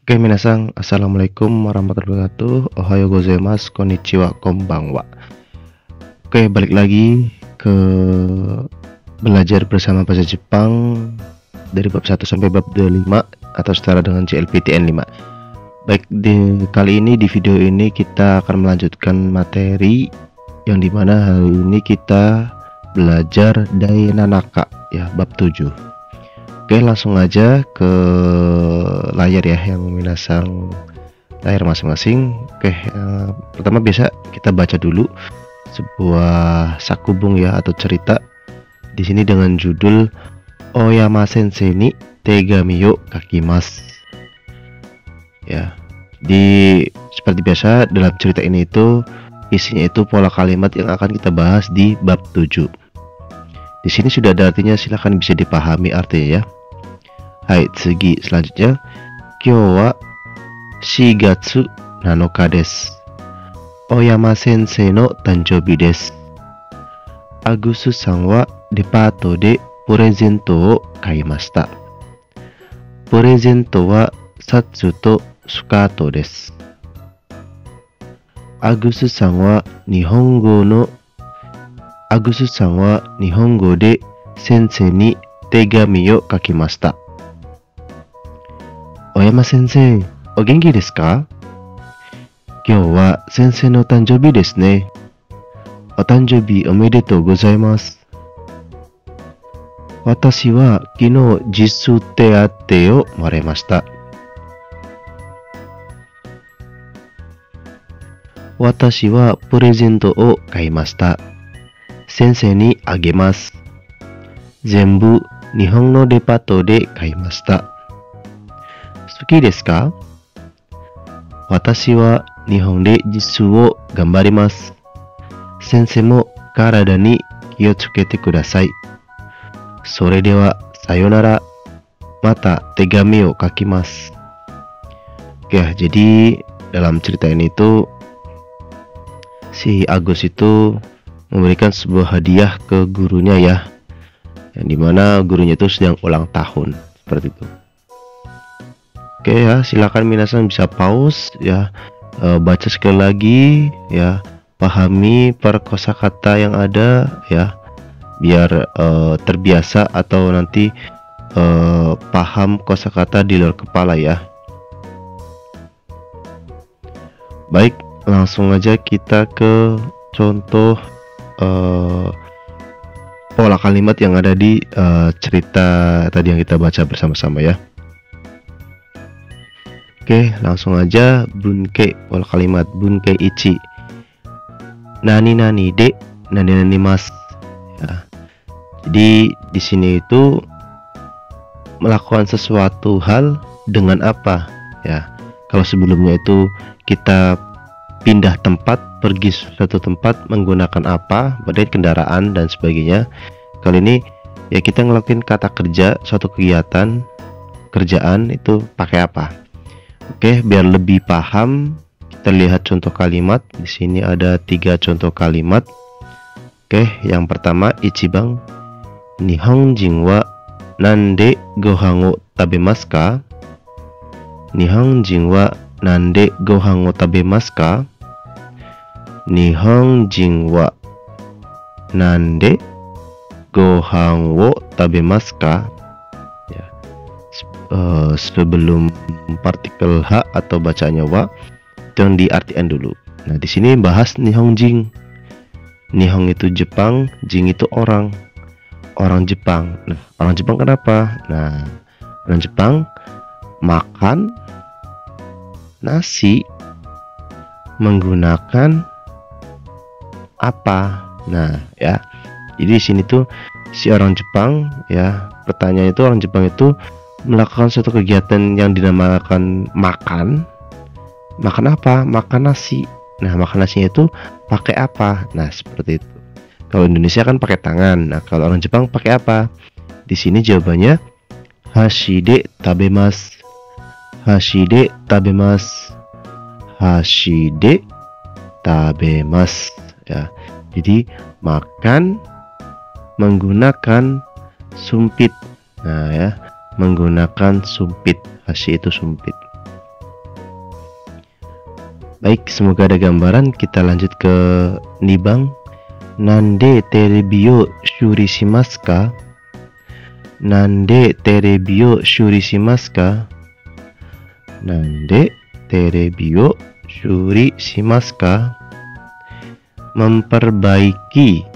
Oke, minasan, assalamualaikum warahmatullahi wabarakatuh. Ohayo gozaimasu, konnichiwa, konbanwa. Oke, balik lagi ke belajar bersama bahasa Jepang dari bab 1 sampai bab 25 atau setara dengan JLPTN 5. Baik, kali ini di video ini kita akan melanjutkan materi yang dimana hari ini kita belajar Dai Nanaka ya, bab 7. Oke, langsung aja ke layar ya, yang minasang layar masing-masing. Oke, pertama biasa kita baca dulu sebuah sakubung ya, atau cerita di sini dengan judul Oyama Sensei ni Tegami yo kakimasu. Ya, seperti biasa dalam cerita ini itu isinya itu pola kalimat yang akan kita bahas di bab 7. Di sini sudah ada artinya, silahkan bisa dipahami artinya ya. Hai, tsugi selanjutnya. Kyou wa 4月7日です。Oyama Sensei no tanjoubi desu. Agus さんはデパートでプレゼントを買いました。プレゼントはシャツとスカートです。アグスさんは日本語で先生に手紙を書きました。小山先生、お元気ですか？今日は先生の誕生日ですね。お誕生日おめでとうございます。私は昨日実手当をもらいました。私はプレゼントを買いました。先生にあげます。全部日本のデパートで買いました。好きですか？私は日本で実習を頑張ります。先生も体に気をつけてください。それではさよなら。また手紙を書きます。Oke, jadi dalam cerita ini tuh si Agus itu memberikan sebuah hadiah ke gurunya ya, yang dimana gurunya itu sedang ulang tahun, seperti itu. Oke ya, silakan minasan bisa pause ya, baca sekali lagi ya, pahami per kosakata yang ada ya, biar terbiasa atau nanti paham kosakata di luar kepala ya. Baik, langsung aja kita ke contoh pola kalimat yang ada di cerita tadi yang kita baca bersama-sama ya. Oke, langsung aja bunke pola kalimat bunke ichi. Nani nani de nani nani mas. Ya. Jadi di sini itu melakukan sesuatu hal dengan apa ya. Kalau sebelumnya itu kita pindah tempat, pergi suatu tempat menggunakan apa, baik kendaraan dan sebagainya. Kali ini ya kita ngelakuin kata kerja, suatu kegiatan kerjaan itu pakai apa. Oke, biar lebih paham kita lihat contoh kalimat. Di sini ada 3 contoh kalimat. Oke, yang pertama ichiban, Nihonjin wa nande gohan o tabemasu ka? Nihonjin wa nande gohan o tabemasu ka? Nihonjin wa nande gohan wo tabemasu ka? Ya. Sebelum partikel h atau bacanya wa itu yang diartikan dulu. Nah, di sini bahas Nihonjin. Nihon itu Jepang, jing itu orang Jepang. Nah, orang Jepang kenapa? Nah, orang Jepang makan nasi menggunakan apa? Nah, ya. Jadi di sini tuh si orang Jepang ya, pertanyaan itu orang Jepang itu melakukan suatu kegiatan yang dinamakan makan. Makan apa? Makan nasi. Nah, makan nasinya itu pakai apa? Nah, seperti itu. Kalau Indonesia kan pakai tangan. Nah, kalau orang Jepang pakai apa? Di sini jawabannya hashi de tabemasu. Hashi de tabemasu. Hashi de tabemasu. Ya. Jadi makan menggunakan sumpit. Nah ya, menggunakan sumpit. Hashi itu sumpit. Baik, semoga ada gambaran. Kita lanjut ke Nibang. Nande terebio shurishimasu ka? Nande terebio shurishimasu ka? Nande terebio shurishimasu ka? Memperbaiki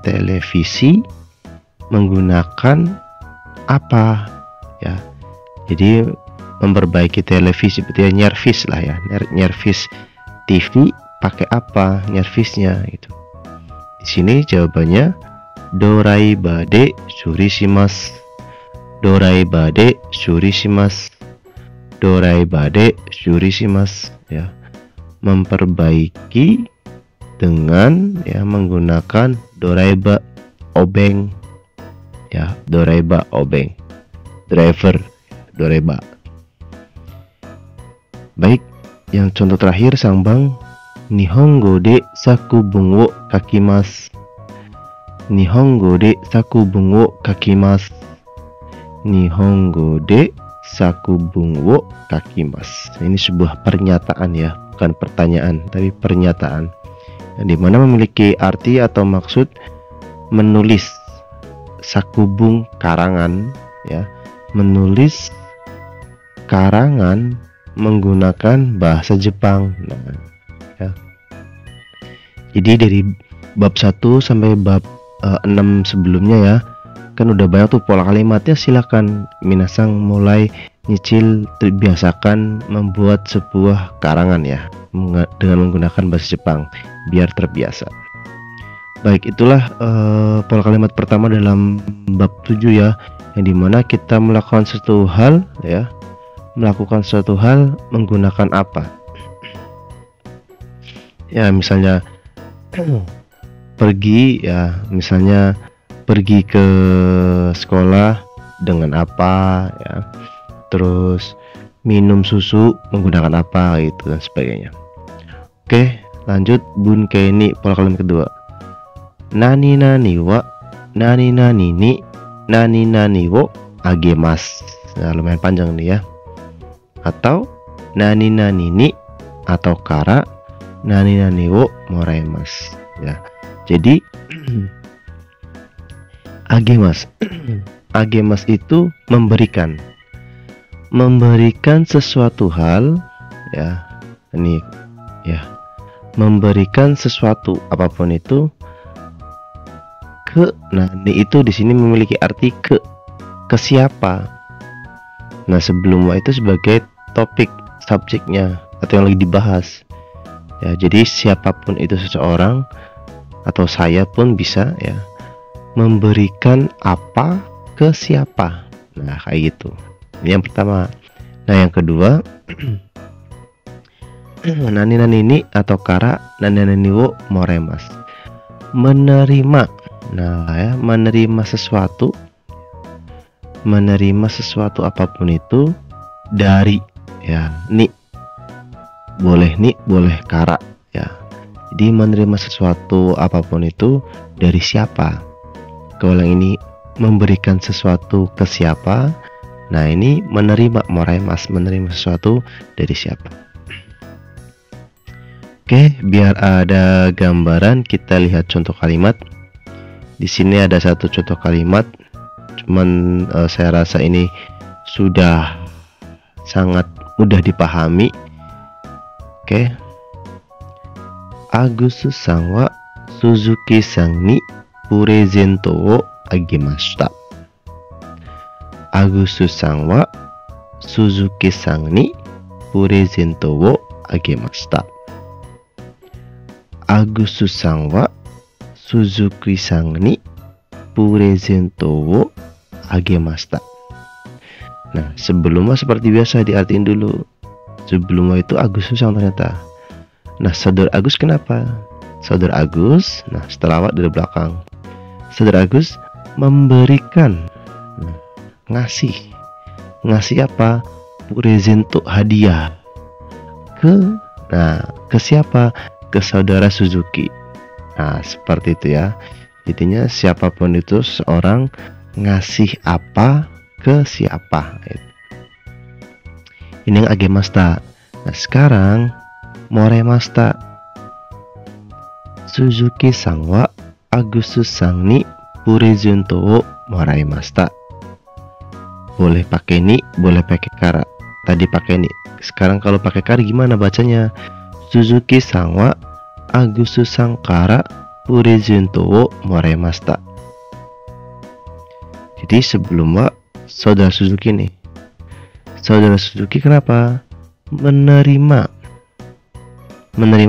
televisi menggunakan apa? Ya, jadi memperbaiki televisi berarti nyervis lah ya, nyervis TV pakai apa nyervisnya itu. Di sini jawabannya doraibade shurishimasu. Doraibade shurishimasu. Doraibade shurishimasu ya. Memperbaiki dengan ya menggunakan doraiba obeng ya, doraiba obeng. Driver doraiba. Baik, yang contoh terakhir Sangbang. Nihongo de sakubun wo kakimasu. Nihongo de sakubun wo kakimasu. Nihongo de sakubun wo kakimasu. Ini sebuah pernyataan ya, bukan pertanyaan tapi pernyataan, di mana memiliki arti atau maksud menulis sakubung karangan ya, menulis karangan menggunakan bahasa Jepang. Nah, ya. Jadi dari bab 1 sampai bab 6 sebelumnya ya, kan udah banyak tuh pola kalimatnya. Silakan minasang mulai nyicil, terbiasakan membuat sebuah karangan ya dengan menggunakan bahasa Jepang biar terbiasa. Baik, itulah pola kalimat pertama dalam bab 7 ya, yang dimana kita melakukan suatu hal ya, melakukan suatu hal menggunakan apa ya, misalnya pergi ya, misalnya pergi ke sekolah dengan apa ya, terus minum susu menggunakan apa gitu dan sebagainya. Oke, lanjut Bun Kenny, pola kalimat kedua. Nani nani wa nani nani ni nani nani wo agemasu. Nah, lumayan panjang nih ya. Atau nani nani ni atau kara nani nani wo moraimasu ya. Jadi agemasu agemasu itu memberikan, memberikan sesuatu hal ya, ini ya, memberikan sesuatu apapun itu ke, nah ini itu di sini memiliki arti ke siapa. Nah, sebelum itu sebagai topik subjeknya atau yang lagi dibahas ya, jadi siapapun itu seseorang atau saya pun bisa ya memberikan apa ke siapa. Nah, kayak gitu. Ini yang pertama. Nah, yang kedua nani nani ni atau kara nani nani wo moraimasu, menerima. Nah ya, menerima sesuatu, menerima sesuatu apapun itu dari ya, ni boleh ni boleh kara ya. Jadi menerima sesuatu apapun itu dari siapa. Kalau yang ini memberikan sesuatu ke siapa, nah ini menerima moraimasu, menerima sesuatu dari siapa. Oke, biar ada gambaran kita lihat contoh kalimat. Di sini ada satu contoh kalimat, cuman saya rasa ini sudah sangat mudah dipahami. Oke. Agus-san wa Suzuki-san ni purezento wo agemashita. Agus-san wa Suzuki-san ni purezento wo agemashita. Agus-san wa Suzuki-san ni purezento wo agemashita. Nah, sebelumnya seperti biasa diartiin dulu. Sebelumnya itu Agus-san ternyata. Nah, saudara Agus kenapa? Saudara Agus, nah setelah awak dari belakang. Saudara Agus memberikan, nah, ngasih. Ngasih apa? Purezento, hadiah. Ke siapa? Ke saudara Suzuki. Nah, seperti itu ya. Intinya siapapun itu seorang ngasih apa ke siapa. Ini yang agemashita. Nah, sekarang moremashita. Suzuki-san wa Agus-san ni purezento wo moraimashita. Boleh pakai ni, boleh pakai kara. Tadi pakai ni. Sekarang kalau pakai kara gimana bacanya? Suzuki-san wa Agus-san kara purezento wo moraimashita. Jadi sebelum wa saudara Suzuki nih. Saudara Suzuki kenapa? Menerima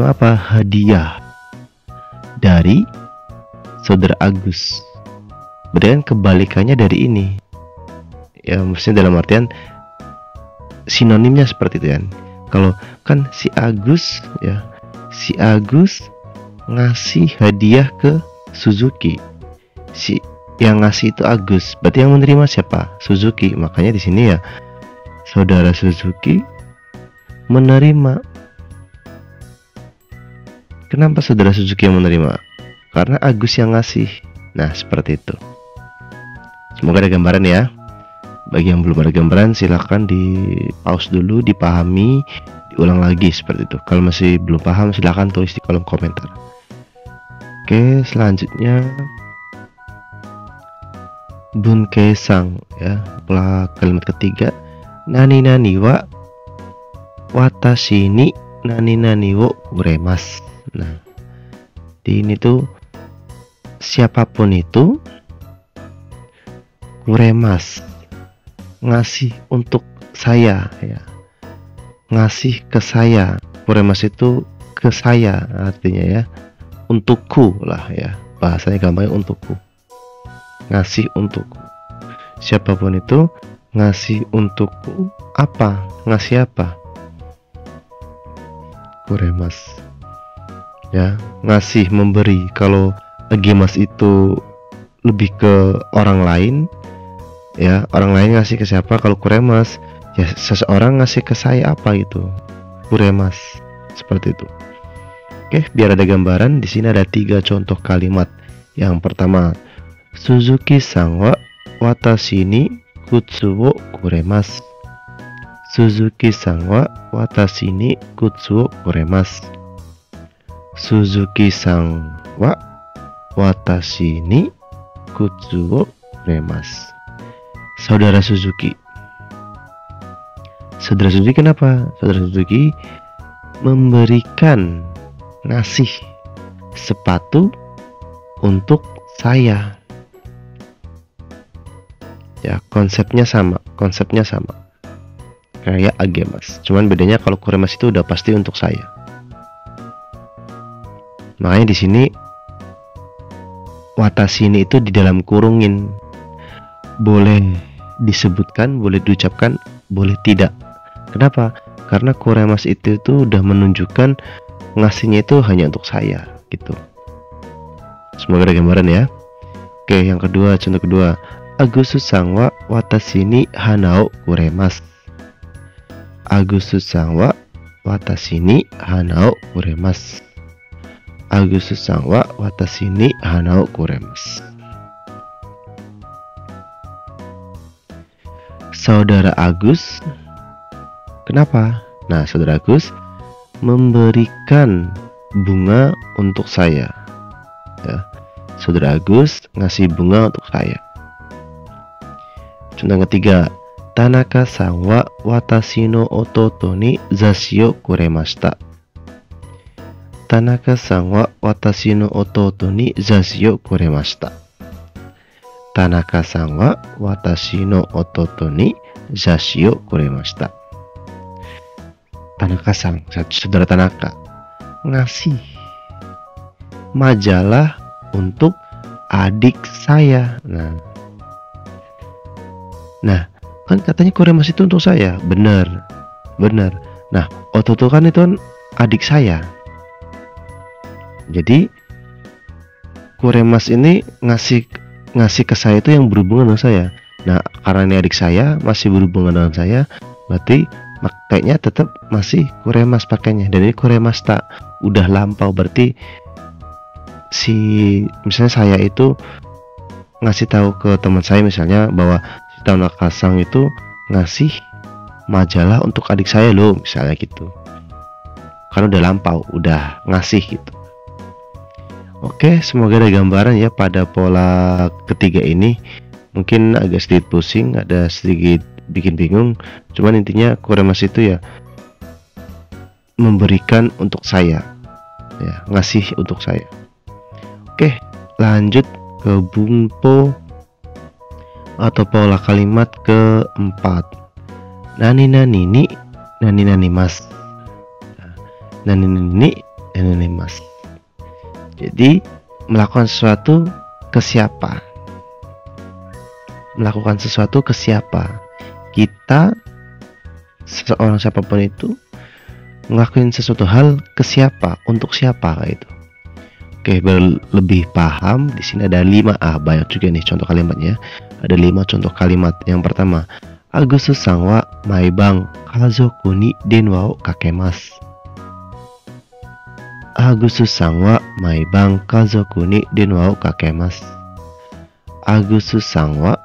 apa? Hadiah dari saudara Agus. Berarti kan kebalikannya dari ini. Ya maksudnya dalam artian sinonimnya seperti itu kan. Kalau kan si Agus ya, si Agus ngasih hadiah ke Suzuki. Si yang ngasih itu Agus. Berarti yang menerima siapa? Suzuki. Makanya di sini ya saudara Suzuki menerima. Kenapa saudara Suzuki yang menerima? Karena Agus yang ngasih. Nah seperti itu. Semoga ada gambaran ya. Bagi yang belum ada gambaran silahkan di pause dulu, dipahami, diulang lagi seperti itu. Kalau masih belum paham silahkan tulis di kolom komentar. Oke, selanjutnya Bunkei-san ya, kalimat ketiga. Nani nani wa watashi ni nani nani wo kuremasu. Nah, di ini tuh siapapun itu kuremas, ngasih untuk saya ya, ngasih ke saya. Kuremas itu ke saya artinya ya, untukku lah ya, bahasanya gampangnya untukku, ngasih untukku. Siapapun itu ngasih untukku apa? Ngasih apa? Kuremas ya, ngasih, memberi. Kalau agemas itu lebih ke orang lain ya, orang lain ngasih ke siapa? Kalau kuremas ya seseorang ngasih ke saya apa itu, kuremas, seperti itu. Oke, biar ada gambaran, di sini ada 3 contoh kalimat. Yang pertama, Suzuki-san wa watashi ni kutsu wo kuremasu. Suzuki-san wa watashi ni kutsu wo kuremasu. Suzuki-san wa watashi ni kutsu wo kuremasu. Saudara Suzuki. Saudara Suzuki kenapa? Saudara Suzuki memberikan, ngasih sepatu untuk saya. Ya, konsepnya sama. Kayak agemas. Cuman bedanya kalau kuremas itu udah pasti untuk saya. Makanya di sini watashi ini itu di dalam kurungin. Boleh disebutkan, boleh diucapkan, boleh tidak. Kenapa? Karena kuremas itu udah menunjukkan ngasihnya itu hanya untuk saya gitu. Semoga ada gambaran ya. Oke, yang kedua, contoh kedua. Agus-san wa watashi ni hana o kuremasu. Agus-san wa watashi ni hana o kuremasu. Agus-san wa watashi ni hana o kuremasu. Saudara Agus kenapa? Nah, saudara Agus memberikan bunga untuk saya ya. Saudara Agus ngasih bunga untuk saya. Contoh ketiga, Tanaka-san wa watashi no ototo ni zashi o kuremashita. Tanaka-san wa watashi no ototo ni zashi o kuremashita. Tanaka-san wa watashi no ototo ni zashi o kuremashita. Tanaka-san, saudara Tanaka, ngasih majalah untuk adik saya. Nah, kan katanya kuremasu itu untuk saya. Benar. Nah, ototo kan itu kan adik saya. Jadi kuremas ini ngasih ke saya itu yang berhubungan dengan saya. Nah, karena ini adik saya, masih berhubungan dengan saya, berarti kayaknya tetap masih kuremas pakainya. Dan ini kuremashita udah lampau, berarti misalnya saya itu ngasih tahu ke teman saya misalnya bahwa si Tanaka-san itu ngasih majalah untuk adik saya loh, misalnya gitu. karena udah lampau, udah ngasih gitu. Oke, semoga ada gambaran ya pada pola ketiga ini. Mungkin agak sedikit pusing, ada sedikit bikin bingung, cuman intinya Kuremas itu ya memberikan untuk saya, ya ngasih untuk saya. Oke, lanjut ke bunpo atau pola kalimat keempat. Nani nani ni, nani nani mas. Nani nani, nani nani mas. Jadi melakukan sesuatu ke siapa? Melakukan sesuatu ke siapa? Kita, seseorang siapapun itu, ngelakuin sesuatu hal ke siapa? Untuk siapa kayak itu? Oke, biar lebih paham, di sini ada 5A, banyak juga nih contoh kalimatnya. Ada 5 contoh kalimat. Yang pertama, Agusu-san wa maibang kazoku ni denwa o kakemasu. Agusu-san wa maibang kazoku ni denwa o kakemasu. Agusu-san wa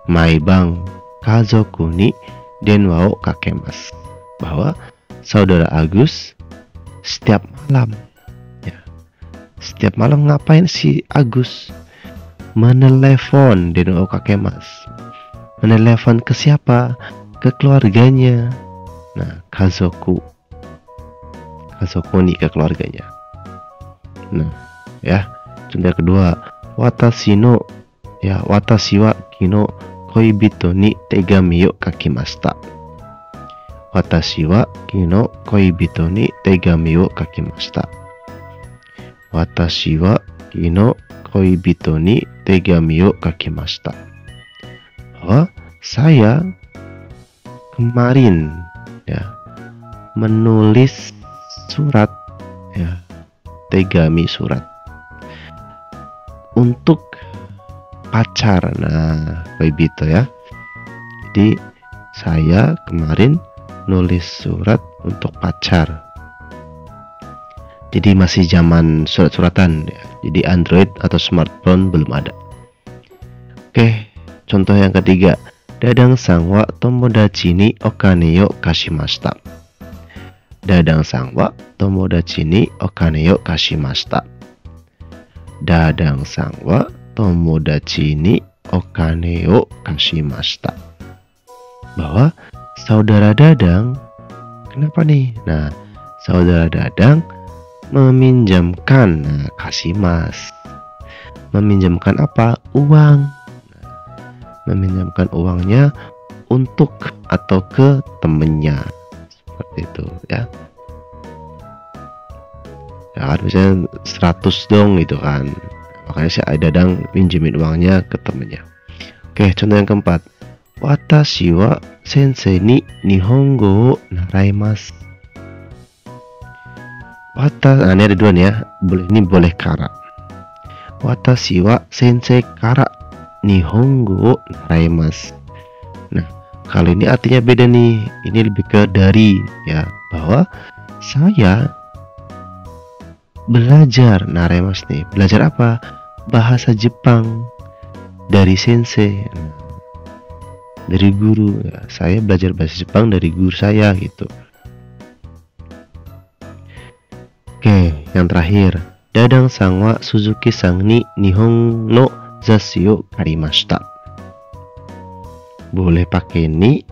maibang kazoku ni denwa o kakemasu. Bahwa saudara Agus setiap malam, ya, setiap malam ngapain si Agus? Menelepon denwa o kakemasu. Menelepon ke siapa? Ke keluarganya. Nah, kazoku ni ke keluarganya. Nah, ya. Contoh kedua, watashi wa kino koibito ni tegami o kakimashita. Watashi wa kino koibito ni tegami o kakimashita. Watashi wa kino koibito ni tegami o kakimashita. Bahwa saya kemarin ya menulis surat, ya, tegami surat untuk pacar. Nah, koibito ya. Jadi saya kemarin nulis surat untuk pacar. Jadi masih zaman surat-suratan ya. Jadi Android atau smartphone belum ada. Oke, contoh yang ketiga, Dadang-san wa tomodachi ni okane yo kashimashita. Dadang-san wa tomodachi ni okane yo kashimashita. Dadang-san wa tomodachi ni okane yo kashimashita. Bahwa saudara Dadang, kenapa nih? Nah, saudara Dadang meminjamkan, nah, kashimas. Meminjamkan apa? Uang. Meminjamkan uangnya untuk atau ke temennya, seperti itu ya. Ya kan, misalnya 100 dong gitu kan, makanya si Dadang minjemin uangnya ke temennya. Oke, contoh yang keempat, watashi wa sensei ni nihongo o naraimasu. Nah, ini ada dua nih ya, ini boleh kara. Watashi wa sensei kara nihongo o naraimasu. Nah, kali ini artinya beda nih. Ini lebih ke dari ya, bahwa saya belajar naraimasu nih. Belajar apa? Bahasa Jepang dari sensei. Dari guru ya. Saya belajar bahasa Jepang dari guru saya gitu. Oke, yang terakhir, Dadang-san wa Suzuki-san ni nihon no zashi o karimashita. Boleh pakai ni.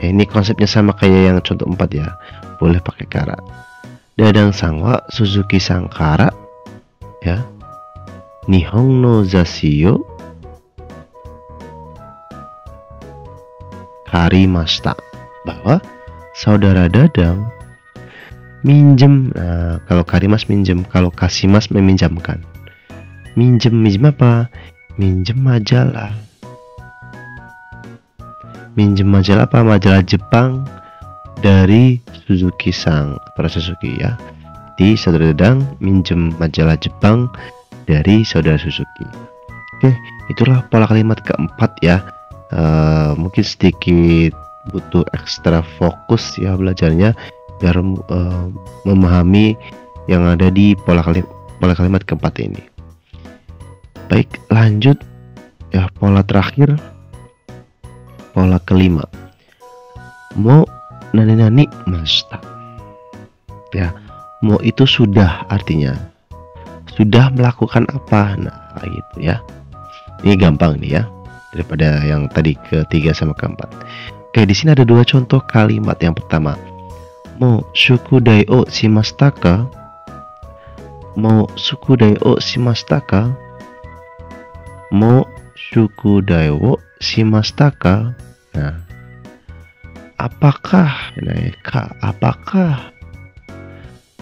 Ini konsepnya sama kayak yang contoh 4 ya. Boleh pakai kara. Dadang-san wa Suzuki-san kara ya nihon no zashi o karimashita. Bahwa saudara Dadang minjem. Nah, kalau karimas minjem, kalau kashimas meminjamkan. Minjem apa? Minjem majalah. Minjem majalah apa? Majalah Jepang dari Suzuki-san, para Suzuki ya. Jadi saudara Dadang minjem majalah Jepang dari saudara Suzuki. Oke, itulah pola kalimat keempat ya. Mungkin sedikit butuh ekstra fokus ya belajarnya biar memahami yang ada di pola kalimat keempat ini. Baik, lanjut ya, pola terakhir, pola kelima. Mo nani nani mashita. ya. Mo itu sudah, artinya sudah melakukan apa. Nah, gitu ya. Ini gampang nih ya, daripada yang tadi ketiga sama keempat. Oke, di sini ada dua contoh kalimat. Yang pertama, mo shukudai o shimashita ka? Mo shukudai o shimashita ka? Mo shukudai o shimashita ka? Nah, apakah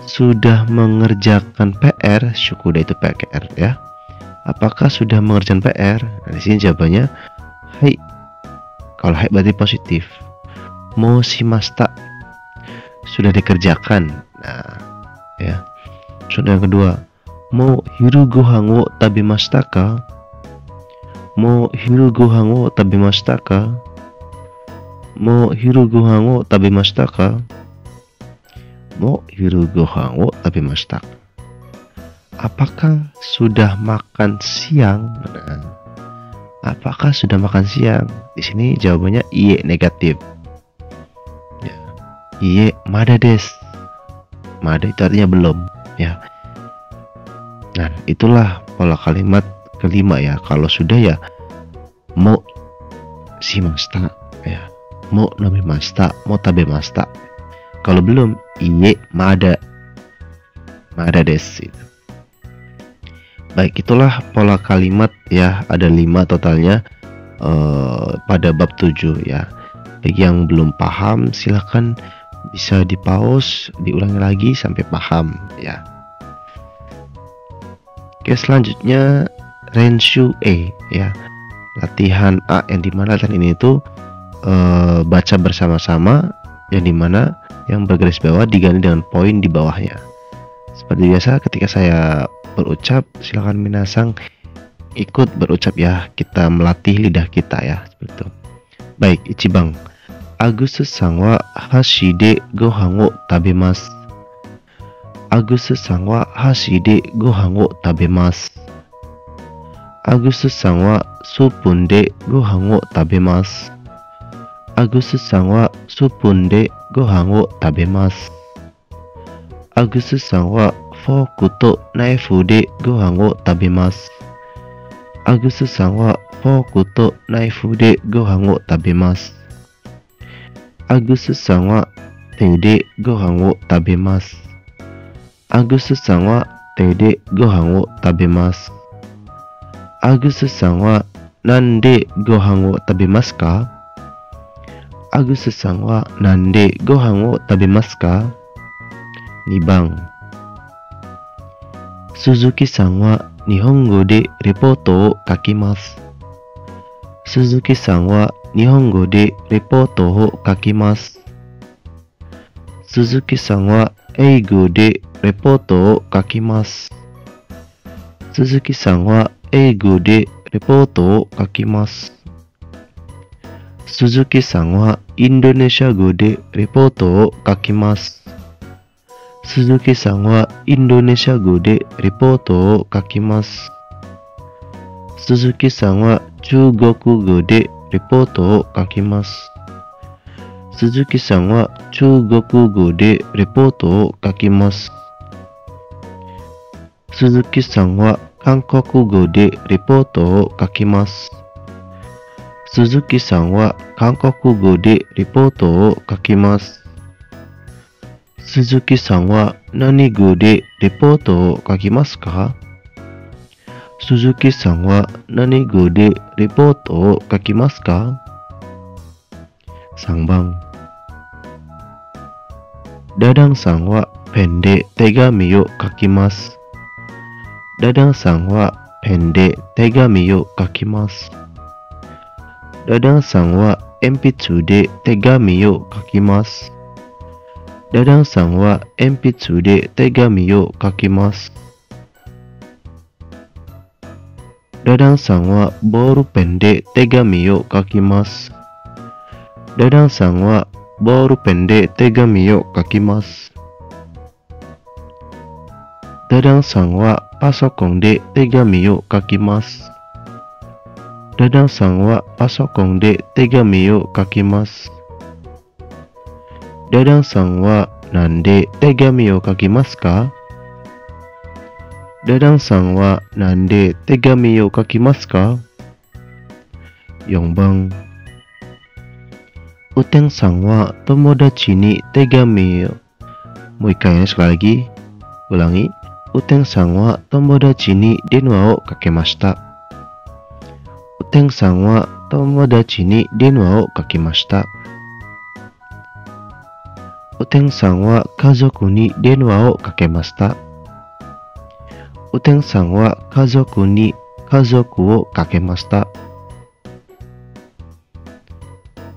sudah mengerjakan PR? Shukudai itu PR ya. Apakah sudah mengerjakan PR? Nah, di sini jawabannya hai. Kalau hai berarti positif. Mo shimashita, sudah dikerjakan. Nah, ya. Contoh yang kedua, mo hiru gohan wo tabemashita ka? Mo hiru gohan wo tabemashita ka? Mo hiru gohan wo tabemashita ka? Mo hiru gohan wo tabemashita ka? Apakah sudah makan siang? Nah, apakah sudah makan siang? Di sini jawabannya iye, negatif. Ya. Iye mada desu. Mada itu artinya belum, ya. Nah, itulah pola kalimat kelima ya. Kalau sudah ya mo shimashita, ya. Mo nomimashita, mo tabemashita. Kalau belum, iye mada desu. Baik, itulah pola kalimat ya, ada 5 totalnya pada bab 7 ya. Bagi yang belum paham silahkan bisa di pause, diulangi lagi sampai paham ya. Oke, selanjutnya Renshu E ya, latihan A, yang dimana latihan ini itu baca bersama-sama, yang dimana yang bergaris bawah diganti dengan poin di bawahnya. Seperti biasa ketika saya berucap, silakan minasang ikut berucap ya. Kita melatih lidah kita ya, seperti itu. Baik, Ichibang. Agus-san wa hashi de gohan wo tabemasu. Agus-san wa hashi de gohan wo tabemasu. Agus-san wa supun de gohan wo tabemasu. Agus-san wa supun de gohan wo tabemasu. Agus-san wa fork to knife de gohan wo tabemasu. Agus-san wa fork to knife de gohan wo tabemasu. Agus-san wa te de gohan wo tabemasu. Agus-san wa te de gohan wo tabemasu. Agus-san wa nan de gohan wo tabemasu ka? Agus-san wa nan de gohan wo tabemasu ka? 2番、鈴木さんは日本語でレポートを書きます。鈴木さんは日本語でレポートを書きます。鈴木さんは英語でレポートを書きます。鈴木さんは英語でレポートを書きます。鈴木さんはインドネシア語でレポートを書きます。鈴木さんはインドネシア語でレポートを書きます。鈴木さんは中国語でレポートを書きます。鈴木さんは中国語でレポートを書きます。鈴木さんは韓国語でレポートを書きます。鈴木さんは韓国語でレポートを書きます。鈴木さんは何語でレポートを書きますか？鈴木さんは何語でレポートを書きますか？ 3番、ダダンさんはペンで手紙を書きます。ダダンさんはペンで手紙を書きます。ダダンさんは鉛筆で手紙を書きます。ダダンさんは鉛筆で手紙を書きます。ダダンさんはボールペンで手紙を書きます。ダダンさんはボールペンで手紙を書きます。ダダンさんはパソコンで手紙を書きます。ダダンさんはパソコンで手紙を書きます。ダダンさんはなんで手紙を書きますか？ダダンさんはなんで手紙を書きますか？4番、Utengさんは友達に手紙を。もう一回ね、sekali lagi. Ulangi. Utengさんは友達に電話をかけました。Utengさんは友達に電話をかけました。Utengさんは家族に電話をかけました。Utengさんは家族をかけました。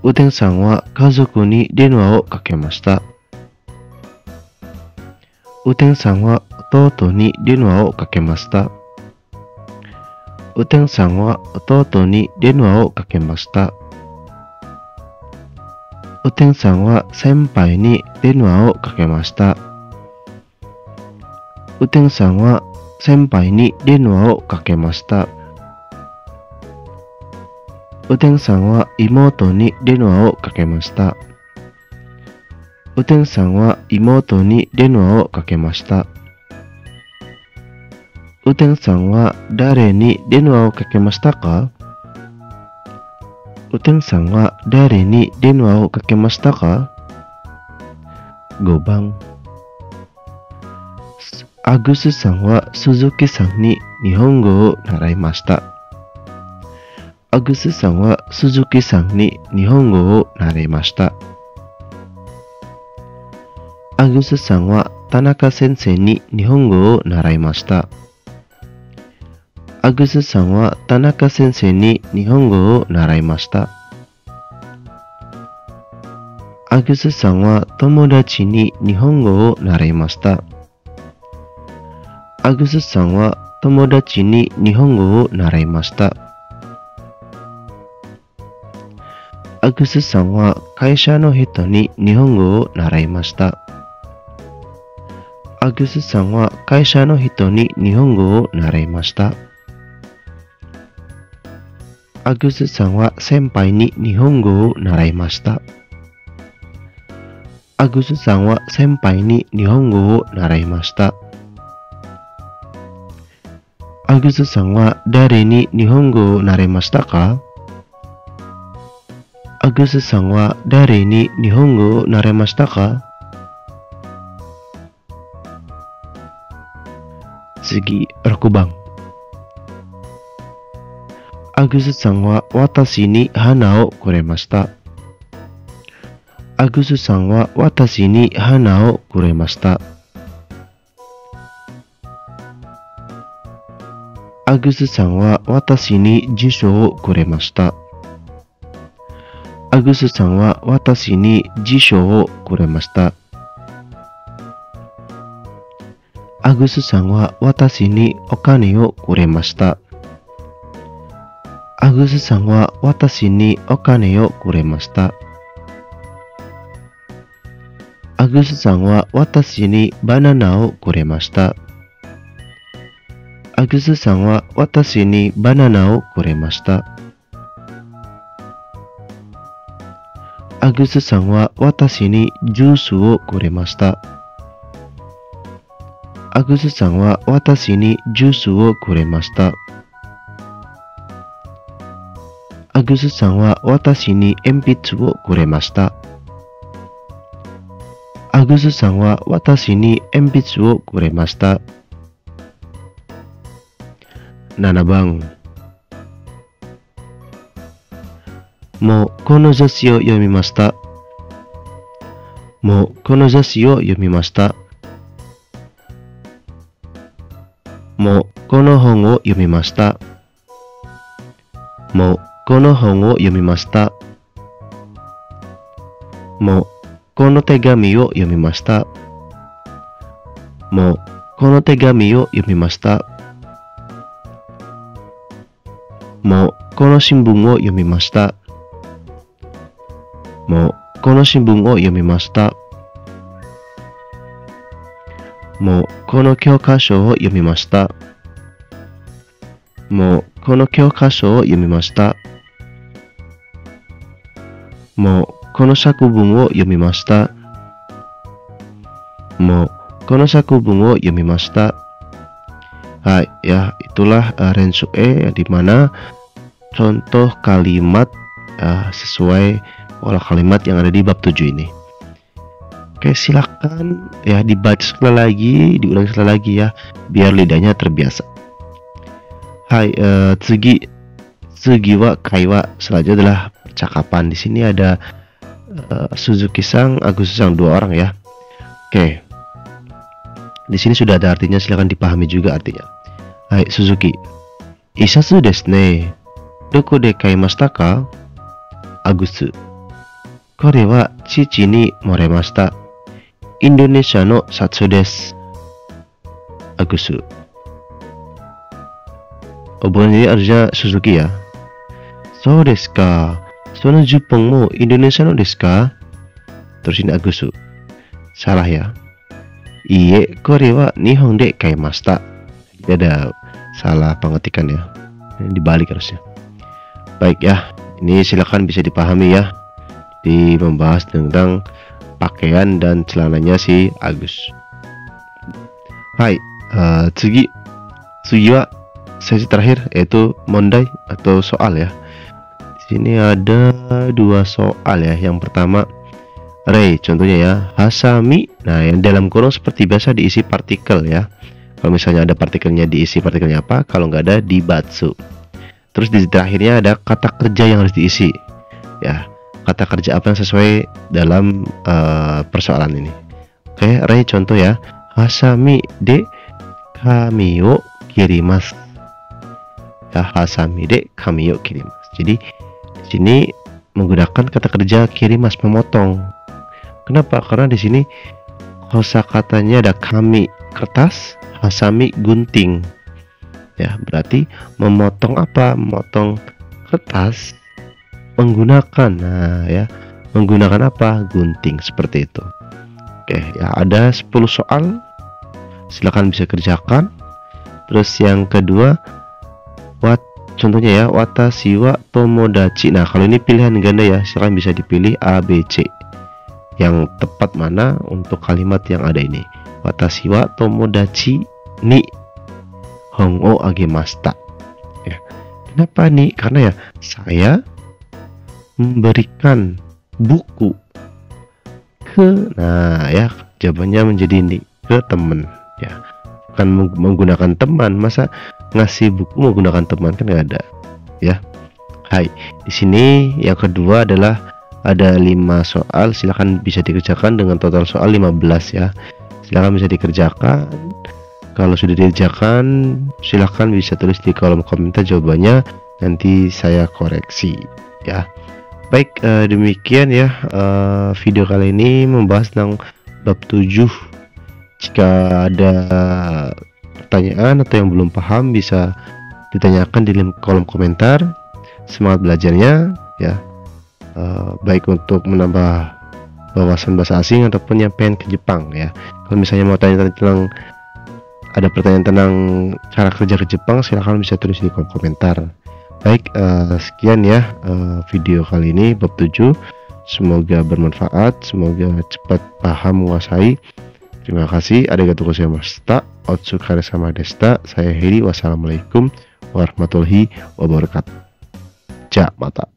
Utengさんは家族に電話をかけました。Utengさんは弟に電話をかけました。Utengさんは弟に電話をかけました。Utengさんは先輩に電話をかけました。Utengさんは先輩に電話をかけました。Utengさんは妹に電話をかけました。Utengさんは妹に電話をかけました。Utengさんは誰に電話をかけましたか？Utengさんは誰に電話をかけましたか？5番、Agusさんは鈴木さんに日本語を習いました。Agusさんは鈴木さんに日本語を習いました。Agusさんは田中先生に日本語を習いました。Agusさんは田中先生に日本語を習いました。Agusさんは友達に日本語を習いました。Agusさんは友達に日本語を習いました。Agusさんは会社の人に日本語を習いました。Agusさんは会社の人に日本語を習いました。Agusさんは先輩に日本語を習いました。Agusさんは先輩に日本語を習いました。Agusさんは誰に日本語を習いましたか？Agusさんは誰に日本語を習いましたか？次、6番。Agusさんは私に花をくれました。Agusさんは私に花をくれました。Agusさんは私に辞書をくれました。Agusさんは私に辞書をくれました。Agusさんは私にお金をくれました。Agusさんは私にお金をくれました。Agusさんは私にバナナをくれました。Agusさんは私にバナナをくれました。Agusさんは私にジュースをくれました。Agusさんは私にジュースをくれました。Agusさんは私に鉛筆をくれました。Agusさんは私に鉛筆をくれました。7番。もうこの雑誌を読みました。もうこの雑誌を読みました。もうこの本を読みました。もうこの本を読みました。もうこの手紙を読みました。もうこの手紙を読みました。もうこの新聞を読みました。もうこの新聞を読みました。もうこの教科書を読みました。もうこの教科書を読みました。もうこの作文を読みました。mo konosaku bungo yomimashita. Hai, ya itulah rensue di mana contoh kalimat sesuai pola kalimat yang ada di bab 7 ini. Oke, silakan ya dibaca sekali lagi, diulang sekali lagi ya, biar lidahnya terbiasa. Hai, tsugi wa kaiwa, selanjutnya adalah percakapan. Di sini ada Suzuki-san, Agus-san, 2 orang ya. Oke. Di sini sudah ada artinya, silakan dipahami juga artinya. Hai, Suzuki. Isatsu desu ne. Doko de kaimashita ka? Agus. Kore wa chichi ni moremashita. Indonesia no satsu desu. Agus. Bukan ini artinya Suzuki ya. So desu ka. Sono Jepang mo Indonesia no desu ka? Terus ini Agus. Salah ya. Iye, kore wa Nihon de kaimashita. Jadi ada salah pengetikan ya. Ini dibalik harusnya. Baik ya, ini silakan bisa dipahami ya. Di membahas tentang pakaian dan celananya si Agus. Hai, tsugi wa sesi terakhir yaitu mondai atau soal ya. Di sini ada 2 soal ya. Yang pertama Rei, contohnya ya, hasami. Nah, yang dalam kurung seperti biasa diisi partikel ya. Kalau misalnya ada partikelnya, diisi partikelnya apa? Kalau nggak ada, dibatsu. Terus di terakhirnya ada kata kerja yang harus diisi ya. Kata kerja apa yang sesuai dalam persoalan ini. Oke, Rei contoh ya, hasami de kami wo kirimasu. Ya, hasami de kami wo kirimasu. Jadi di sini menggunakan kata kerja kirimas, memotong. Kenapa? Karena di sini kosakatanya ada kami kertas, hasami gunting. Ya, berarti memotong apa? Memotong kertas menggunakan menggunakan apa? Gunting, seperti itu. Oke, ya ada 10 soal. Silakan bisa kerjakan. Terus yang kedua, contohnya ya, watashi wa tomodachi. Nah, kalau ini pilihan ganda ya, silakan bisa dipilih A, B, C. Yang tepat mana untuk kalimat yang ada ini. Watashi wa tomodachi ni hon o agemashita. Ya. Kenapa nih? Karena ya saya memberikan buku ke, nah ya jawabannya menjadi ini, ke teman ya. Bukan menggunakan teman. Masa ngasih buku menggunakan teman, kan nggak ada ya. Hai, di sini yang kedua adalah ada 5 soal, silahkan bisa dikerjakan dengan total soal 15 ya. Silahkan bisa dikerjakan. Kalau sudah dikerjakan, silahkan bisa tulis di kolom komentar jawabannya, nanti saya koreksi ya. Baik, demikian ya video kali ini membahas tentang bab 7. Jika ada pertanyaan atau yang belum paham, bisa ditanyakan di kolom komentar. Semangat belajarnya ya. Baik untuk menambah wawasan bahasa asing ataupun yang pengen ke Jepang ya. Kalau misalnya mau tanya tentang, ada pertanyaan tentang cara kerja ke Jepang, silahkan bisa tulis di kolom komentar. Baik, sekian ya video kali ini bab 7. Semoga bermanfaat, semoga cepat paham, menguasai. Terima kasih. Arigatou gozaimashita. Otsukare sama deshita. Saya Heri. Wassalamualaikum warahmatullahi wabarakatuh. Ja, mata.